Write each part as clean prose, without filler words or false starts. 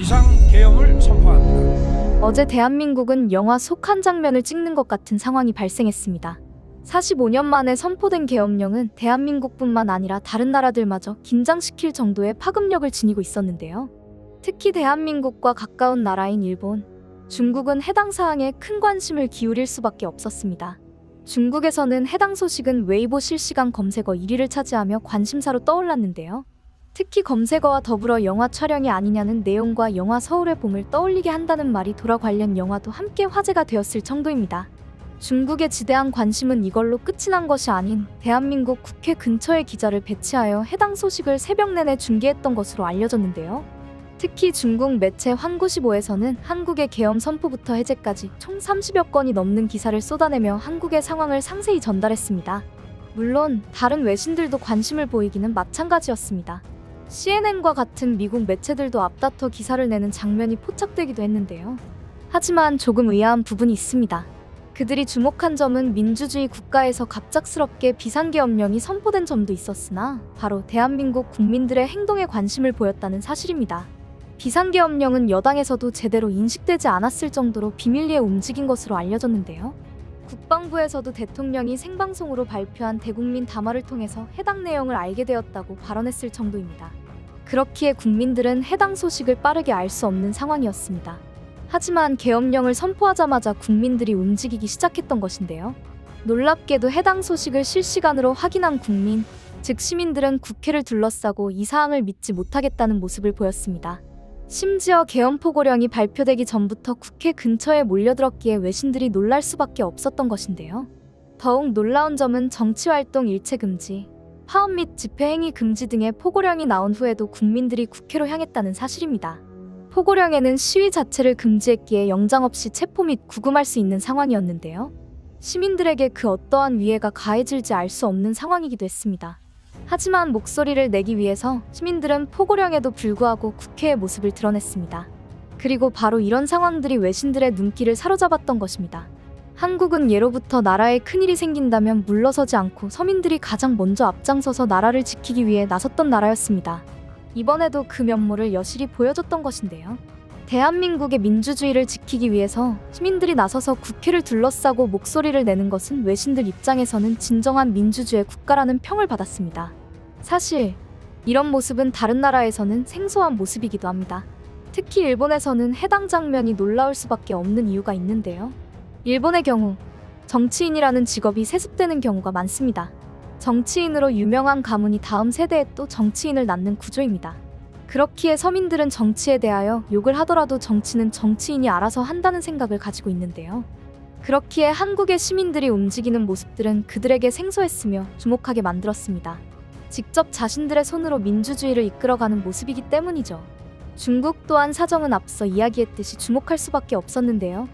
비상계엄을 선포합니다. 어제 대한민국은 영화 속 한 장면을 찍는 것 같은 상황이 발생했습니다. 45년 만에 선포된 계엄령은 대한민국뿐만 아니라 다른 나라들마저 긴장시킬 정도의 파급력을 지니고 있었는데요. 특히 대한민국과 가까운 나라인 일본, 중국은 해당 사항에 큰 관심을 기울일 수밖에 없었습니다. 중국에서는 해당 소식은 웨이보 실시간 검색어 1위를 차지하며 관심사로 떠올랐는데요. 특히 검색어와 더불어 영화 촬영이 아니냐는 내용과 영화 서울의 봄을 떠올리게 한다는 말이 돌아 관련 영화도 함께 화제가 되었을 정도입니다. 중국의 지대한 관심은 이걸로 끝이 난 것이 아닌 대한민국 국회 근처에 기자를 배치하여 해당 소식을 새벽 내내 중계했던 것으로 알려졌는데요. 특히 중국 매체 환구시보에서는 한국의 계엄 선포부터 해제까지 총 30여 건이 넘는 기사를 쏟아내며 한국의 상황을 상세히 전달했습니다. 물론 다른 외신들도 관심을 보이기는 마찬가지였습니다. CNN과 같은 미국 매체들도 앞다퉈 기사를 내는 장면이 포착되기도 했는데요. 하지만 조금 의아한 부분이 있습니다. 그들이 주목한 점은 민주주의 국가에서 갑작스럽게 비상계엄령이 선포된 점도 있었으나 바로 대한민국 국민들의 행동에 관심을 보였다는 사실입니다. 비상계엄령은 여당에서도 제대로 인식되지 않았을 정도로 비밀리에 움직인 것으로 알려졌는데요. 국방부에서도 대통령이 생방송으로 발표한 대국민 담화를 통해서 해당 내용을 알게 되었다고 발언했을 정도입니다. 그렇기에 국민들은 해당 소식을 빠르게 알 수 없는 상황이었습니다. 하지만 계엄령을 선포하자마자 국민들이 움직이기 시작했던 것인데요. 놀랍게도 해당 소식을 실시간으로 확인한 국민, 즉 시민들은 국회를 둘러싸고 이 사항을 믿지 못하겠다는 모습을 보였습니다. 심지어 계엄 포고령이 발표되기 전부터 국회 근처에 몰려들었기에 외신들이 놀랄 수밖에 없었던 것인데요. 더욱 놀라운 점은 정치활동 일체 금지, 파업 및 집회행위 금지 등의 포고령이 나온 후에도 국민들이 국회로 향했다는 사실입니다. 포고령에는 시위 자체를 금지했기에 영장 없이 체포 및 구금할 수 있는 상황이었는데요. 시민들에게 그 어떠한 위해가 가해질지 알 수 없는 상황이기도 했습니다. 하지만 목소리를 내기 위해서 시민들은 포고령에도 불구하고 국회의 모습을 드러냈습니다. 그리고 바로 이런 상황들이 외신들의 눈길을 사로잡았던 것입니다. 한국은 예로부터 나라에 큰일이 생긴다면 물러서지 않고 서민들이 가장 먼저 앞장서서 나라를 지키기 위해 나섰던 나라였습니다. 이번에도 그 면모를 여실히 보여줬던 것인데요. 대한민국의 민주주의를 지키기 위해서 시민들이 나서서 국회를 둘러싸고 목소리를 내는 것은 외신들 입장에서는 진정한 민주주의 국가라는 평을 받았습니다. 사실 이런 모습은 다른 나라에서는 생소한 모습이기도 합니다. 특히 일본에서는 해당 장면이 놀라울 수밖에 없는 이유가 있는데요. 일본의 경우 정치인이라는 직업이 세습되는 경우가 많습니다. 정치인으로 유명한 가문이 다음 세대에 또 정치인을 낳는 구조입니다. 그렇기에 서민들은 정치에 대하여 욕을 하더라도 정치는 정치인이 알아서 한다는 생각을 가지고 있는데요. 그렇기에 한국의 시민들이 움직이는 모습들은 그들에게 생소했으며 주목하게 만들었습니다. 직접 자신들의 손으로 민주주의를 이끌어가는 모습이기 때문이죠. 중국 또한 사정은 앞서 이야기했듯이 주목할 수밖에 없었는데요.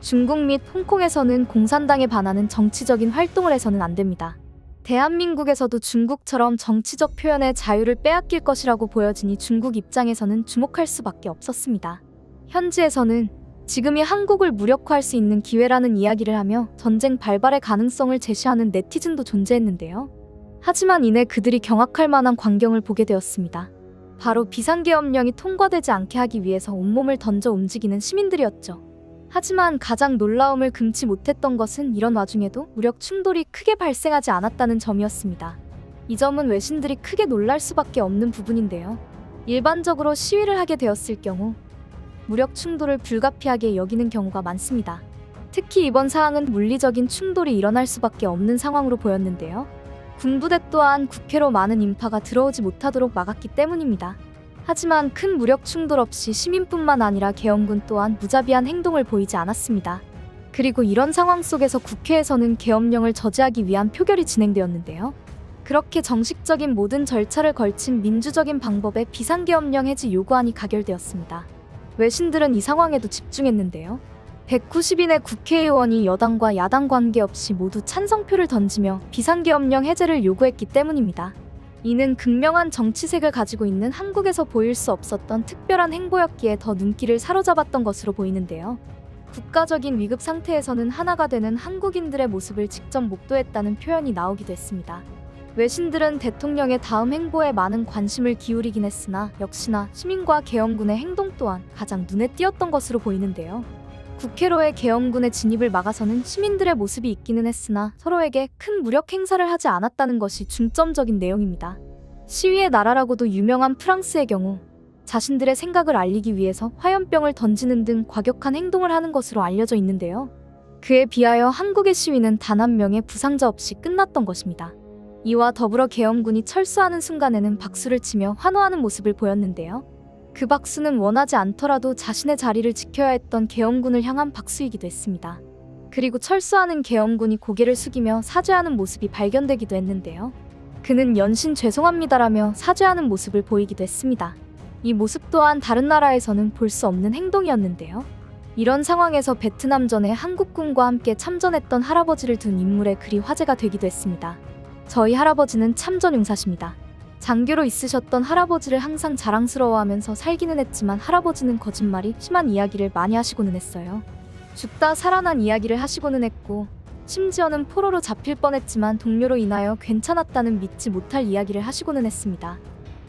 중국 및 홍콩에서는 공산당에 반하는 정치적인 활동을 해서는 안 됩니다. 대한민국에서도 중국처럼 정치적 표현의 자유를 빼앗길 것이라고 보여지니 중국 입장에서는 주목할 수밖에 없었습니다. 현지에서는 지금이 한국을 무력화할 수 있는 기회라는 이야기를 하며 전쟁 발발의 가능성을 제시하는 네티즌도 존재했는데요. 하지만 이내 그들이 경악할 만한 광경을 보게 되었습니다. 바로 비상계엄령이 통과되지 않게 하기 위해서 온몸을 던져 움직이는 시민들이었죠. 하지만 가장 놀라움을 금치 못했던 것은 이런 와중에도 무력 충돌이 크게 발생하지 않았다는 점이었습니다. 이 점은 외신들이 크게 놀랄 수밖에 없는 부분인데요. 일반적으로 시위를 하게 되었을 경우 무력 충돌을 불가피하게 여기는 경우가 많습니다. 특히 이번 사항은 물리적인 충돌이 일어날 수밖에 없는 상황으로 보였는데요. 군부대 또한 국회로 많은 인파가 들어오지 못하도록 막았기 때문입니다. 하지만 큰 무력 충돌 없이 시민뿐만 아니라 계엄군 또한 무자비한 행동을 보이지 않았습니다. 그리고 이런 상황 속에서 국회에서는 계엄령을 저지하기 위한 표결이 진행되었는데요. 그렇게 정식적인 모든 절차를 걸친 민주적인 방법의 비상계엄령 해지 요구안이 가결되었습니다. 외신들은 이 상황에도 집중했는데요. 190인의 국회의원이 여당과 야당 관계없이 모두 찬성표를 던지며 비상계엄령 해제를 요구했기 때문입니다. 이는 극명한 정치색을 가지고 있는 한국에서 보일 수 없었던 특별한 행보였기에 더 눈길을 사로잡았던 것으로 보이는데요. 국가적인 위급 상태에서는 하나가 되는 한국인들의 모습을 직접 목도했다는 표현이 나오기도 했습니다. 외신들은 대통령의 다음 행보에 많은 관심을 기울이긴 했으나 역시나 시민과 계엄군의 행동 또한 가장 눈에 띄었던 것으로 보이는데요. 국회로의 계엄군의 진입을 막아서는 시민들의 모습이 있기는 했으나 서로에게 큰 무력 행사를 하지 않았다는 것이 중점적인 내용입니다. 시위의 나라라고도 유명한 프랑스의 경우 자신들의 생각을 알리기 위해서 화염병을 던지는 등 과격한 행동을 하는 것으로 알려져 있는데요. 그에 비하여 한국의 시위는 단 한 명의 부상자 없이 끝났던 것입니다. 이와 더불어 계엄군이 철수하는 순간에는 박수를 치며 환호하는 모습을 보였는데요. 그 박수는 원하지 않더라도 자신의 자리를 지켜야 했던 계엄군을 향한 박수이기도 했습니다. 그리고 철수하는 계엄군이 고개를 숙이며 사죄하는 모습이 발견되기도 했는데요. 그는 연신 죄송합니다라며 사죄하는 모습을 보이기도 했습니다. 이 모습 또한 다른 나라에서는 볼 수 없는 행동이었는데요. 이런 상황에서 베트남전에 한국군과 함께 참전했던 할아버지를 둔 인물의 글이 화제가 되기도 했습니다. 저희 할아버지는 참전 용사십니다. 장교로 있으셨던 할아버지를 항상 자랑스러워하면서 살기는 했지만 할아버지는 거짓말이 심한 이야기를 많이 하시고는 했어요. 죽다 살아난 이야기를 하시고는 했고 심지어는 포로로 잡힐 뻔했지만 동료로 인하여 괜찮았다는 믿지 못할 이야기를 하시고는 했습니다.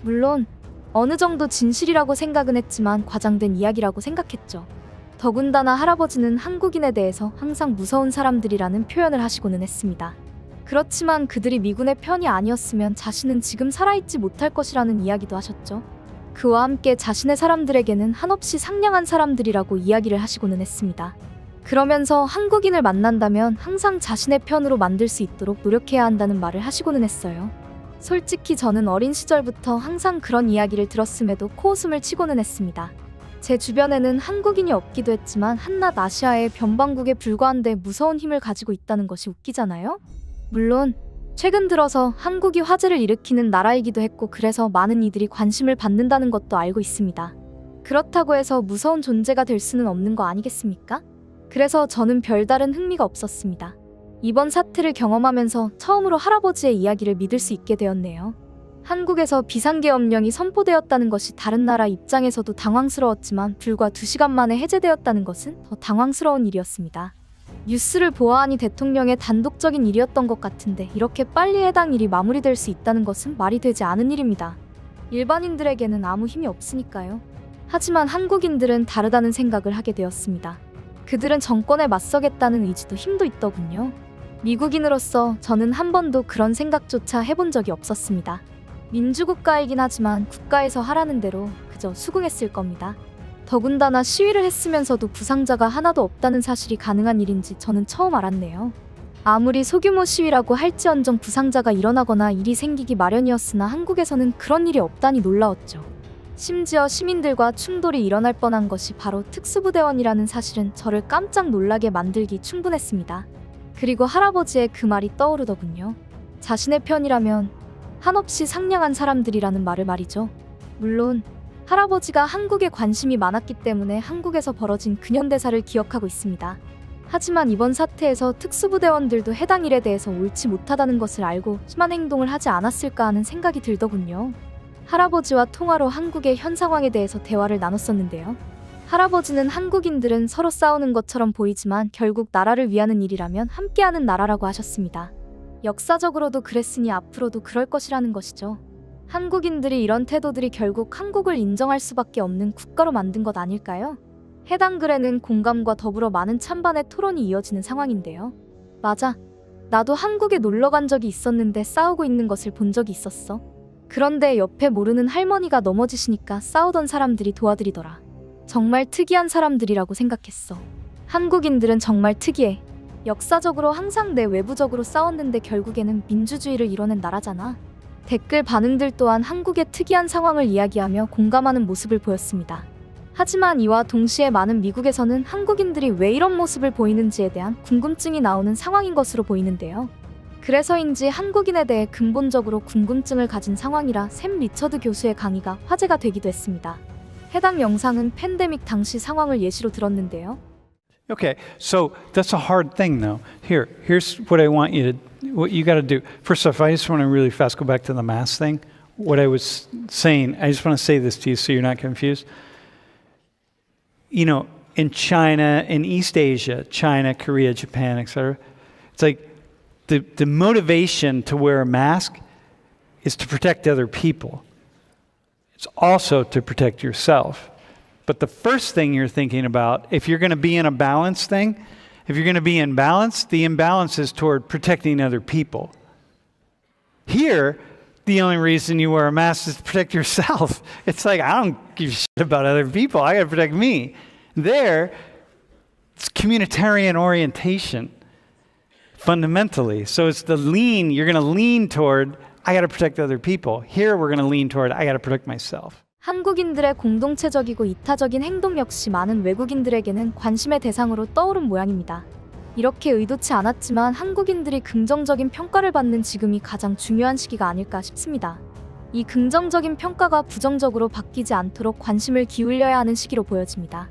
물론 어느 정도 진실이라고 생각은 했지만 과장된 이야기라고 생각했죠. 더군다나 할아버지는 한국인에 대해서 항상 무서운 사람들이라는 표현을 하시고는 했습니다. 그렇지만 그들이 미군의 편이 아니었으면 자신은 지금 살아있지 못할 것이라는 이야기도 하셨죠. 그와 함께 자신의 사람들에게는 한없이 상냥한 사람들이라고 이야기를 하시고는 했습니다. 그러면서 한국인을 만난다면 항상 자신의 편으로 만들 수 있도록 노력해야 한다는 말을 하시고는 했어요. 솔직히 저는 어린 시절부터 항상 그런 이야기를 들었음에도 코웃음을 치고는 했습니다. 제 주변에는 한국인이 없기도 했지만 한낱 아시아의 변방국에 불과한데 무서운 힘을 가지고 있다는 것이 웃기잖아요? 물론 최근 들어서 한국이 화제를 일으키는 나라이기도 했고 그래서 많은 이들이 관심을 받는다는 것도 알고 있습니다. 그렇다고 해서 무서운 존재가 될 수는 없는 거 아니겠습니까? 그래서 저는 별다른 흥미가 없었습니다. 이번 사태를 경험하면서 처음으로 할아버지의 이야기를 믿을 수 있게 되었네요. 한국에서 비상계엄령이 선포되었다는 것이 다른 나라 입장에서도 당황스러웠지만 불과 2시간 만에 해제되었다는 것은 더 당황스러운 일이었습니다. 뉴스를 보아하니 대통령의 단독적인 일이었던 것 같은데 이렇게 빨리 해당 일이 마무리될 수 있다는 것은 말이 되지 않은 일입니다. 일반인들에게는 아무 힘이 없으니까요. 하지만 한국인들은 다르다는 생각을 하게 되었습니다. 그들은 정권에 맞서겠다는 의지도 힘도 있더군요. 미국인으로서 저는 한 번도 그런 생각조차 해본 적이 없었습니다. 민주국가이긴 하지만 국가에서 하라는 대로 그저 수긍했을 겁니다. 더군다나 시위를 했으면서도 부상자가 하나도 없다는 사실이 가능한 일인지 저는 처음 알았네요. 아무리 소규모 시위라고 할지언정 부상자가 일어나거나 일이 생기기 마련이었으나 한국에서는 그런 일이 없다니 놀라웠죠. 심지어 시민들과 충돌이 일어날 뻔한 것이 바로 특수부대원이라는 사실은 저를 깜짝 놀라게 만들기 충분했습니다. 그리고 할아버지의 그 말이 떠오르더군요. 자신의 편이라면 한없이 상냥한 사람들이라는 말을 말이죠. 물론 할아버지가 한국에 관심이 많았기 때문에 한국에서 벌어진 근현대사를 기억하고 있습니다. 하지만 이번 사태에서 특수부대원들도 해당 일에 대해서 옳지 못하다는 것을 알고 심한 행동을 하지 않았을까 하는 생각이 들더군요. 할아버지와 통화로 한국의 현 상황에 대해서 대화를 나눴었는데요. 할아버지는 한국인들은 서로 싸우는 것처럼 보이지만 결국 나라를 위하는 일이라면 함께하는 나라라고 하셨습니다. 역사적으로도 그랬으니 앞으로도 그럴 것이라는 것이죠. 한국인들이 이런 태도들이 결국 한국을 인정할 수밖에 없는 국가로 만든 것 아닐까요? 해당 글에는 공감과 더불어 많은 찬반의 토론이 이어지는 상황인데요. 맞아. 나도 한국에 놀러 간 적이 있었는데 싸우고 있는 것을 본 적이 있었어. 그런데 옆에 모르는 할머니가 넘어지시니까 싸우던 사람들이 도와드리더라. 정말 특이한 사람들이라고 생각했어. 한국인들은 정말 특이해. 역사적으로 항상 내외부적으로 싸웠는데 결국에는 민주주의를 이뤄낸 나라잖아. 댓글 반응들 또한 한국의 특이한 상황을 이야기하며 공감하는 모습을 보였습니다. 하지만 이와 동시에 많은 미국에서는 한국인들이 왜 이런 모습을 보이는지에 대한 궁금증이 나오는 상황인 것으로 보이는데요. 그래서인지 한국인에 대해 근본적으로 궁금증을 가진 상황이라 샘 리처드 교수의 강의가 화제가 되기도 했습니다. 해당 영상은 팬데믹 당시 상황을 예시로 들었는데요. Okay, so that's a hard thing though. Here's what I want you to, what you got to do. First off, I just want to really fast go back to the mask thing. What I was saying, I just want to say this to you so you're not confused. You know, in China, in East Asia, China, Korea, Japan, etc., it's like the motivation to wear a mask is to protect other people. It's also to protect yourself. But the first thing you're thinking about, if you're going to be in a balance thing, if you're going to be in balance, the imbalance is toward protecting other people. Here, the only reason you wear a mask is to protect yourself. It's like, I don't give a shit about other people. I got to protect me. There, it's communitarian orientation, fundamentally. So it's the lean, you're going to lean toward, I got to protect other people. Here, we're going to lean toward, I got to protect myself. 한국인들의 공동체적이고 이타적인 행동 역시 많은 외국인들에게는 관심의 대상으로 떠오른 모양입니다. 이렇게 의도치 않았지만 한국인들이 긍정적인 평가를 받는 지금이 가장 중요한 시기가 아닐까 싶습니다. 이 긍정적인 평가가 부정적으로 바뀌지 않도록 관심을 기울여야 하는 시기로 보여집니다.